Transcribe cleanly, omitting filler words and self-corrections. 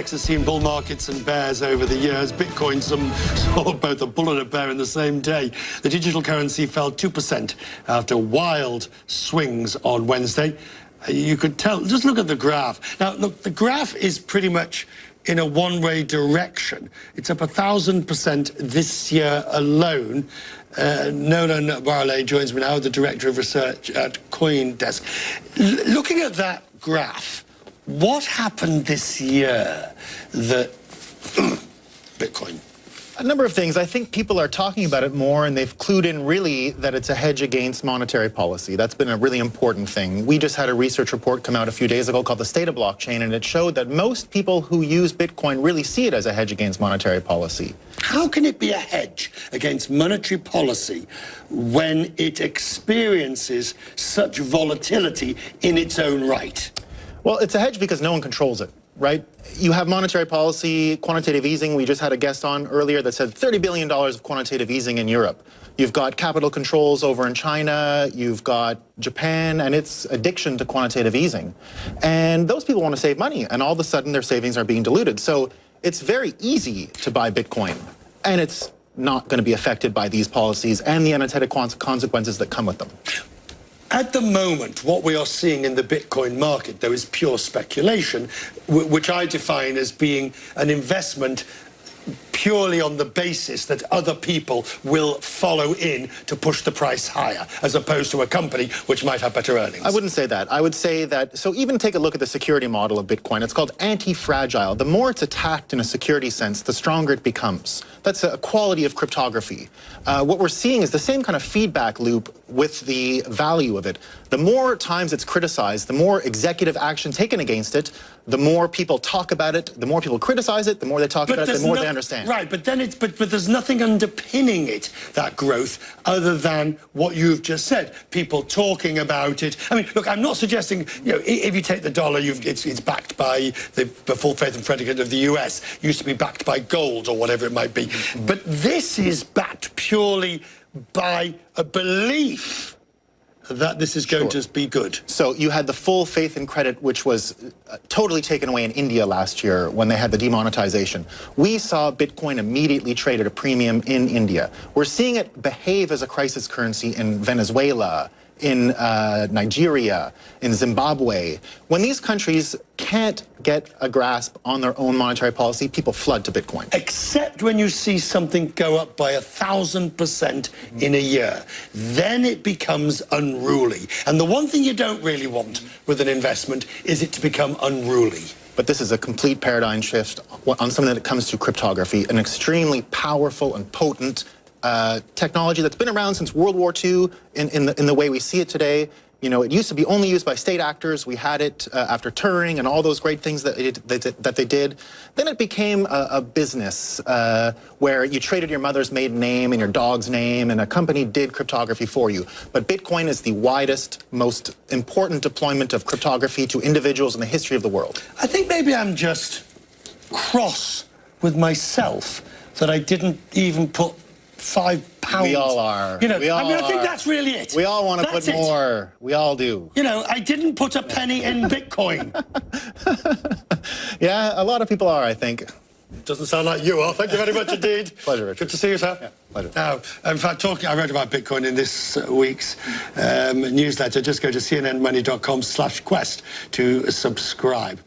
index has seen bull markets and bears over the years. Bitcoin saw both a bull and a bear in the same day. The digital currency fell 2% after wild swings on Wednesday. You could tell, just look at the graph. Now, look, the graph is pretty much in a one-way direction. It's up 1,000% this year alone. Nolan Barley joins me now, the Director of Research at CoinDesk. Looking at that graph, what happened this year that Bitcoin? A number of things. I think people are talking about it more, and they've clued in really that it's a hedge against monetary policy. That's been a really important thing. We just had a research report come out a few days ago called the State of Blockchain, and it showed that most people who use Bitcoin really see it as a hedge against monetary policy. How can it be a hedge against monetary policy when it experiences such volatility in its own right? Well, it's a hedge because no one controls it, right? You have monetary policy, quantitative easing. We just had a guest on earlier that said $30 billion of quantitative easing in Europe. You've got capital controls over in China, you've got Japan and its addiction to quantitative easing. And those people want to save money, and all of a sudden their savings are being diluted. So it's very easy to buy Bitcoin, and it's not going to be affected by these policies and the unintended consequences that come with them. At the moment, what we are seeing in the Bitcoin market, though, is pure speculation, which I define as being an investment purely on the basis that other people will follow in to push the price higher, as opposed to a company which might have better earnings. I wouldn't say that. I would say that, so even take a look at the security model of Bitcoin. It's called anti-fragile. The more it's attacked in a security sense, the stronger it becomes. That's a quality of cryptography. What we're seeing is the same kind of feedback loop with the value of it. The more times it's criticized, the more executive action taken against it, the more people talk about it, the more people criticize it, the more they talk about it, the more they understand. Right, but then but there's nothing underpinning it, that growth, other than what you've just said. People talking about it. I mean, look, I'm not suggesting, you know, if you take the dollar, it's backed by the full faith and predicate of the US. Used to be backed by gold or whatever it might be. But this is backed purely by a belief that this is going to be good. So you had the full faith and credit, which was totally taken away in India last year when they had the demonetization. We saw Bitcoin immediately trade at a premium in India. We're seeing it behave as a crisis currency in Venezuela, in Nigeria, in Zimbabwe. When these countries can't get a grasp on their own monetary policy, people flood to Bitcoin. Except when you see something go up by 1,000% in a year, then it becomes unruly. And the one thing you don't really want with an investment is it to become unruly. But this is a complete paradigm shift on something that comes to cryptography, an extremely powerful and potent technology that's been around since World War II in the way we see it today. You know, it used to be only used by state actors. We had it after Turing and all those great things that they did. Then it became a business where you traded your mother's maiden name and your dog's name, and a company did cryptography for you. But Bitcoin is the widest, most important deployment of cryptography to individuals in the history of the world. I think maybe I'm just cross with myself that I didn't even put £5. We all are. You know, we all I think that's really it. We all want to put more. We all do. You know, I didn't put a penny in Bitcoin. Yeah, a lot of people are, I think. Doesn't sound like you are. Thank you very much indeed. Pleasure, Richard. Good to see you, sir. Yeah, pleasure. Now, in fact, I wrote about Bitcoin in this week's newsletter. Just go to cnnmoney.com/quest to subscribe.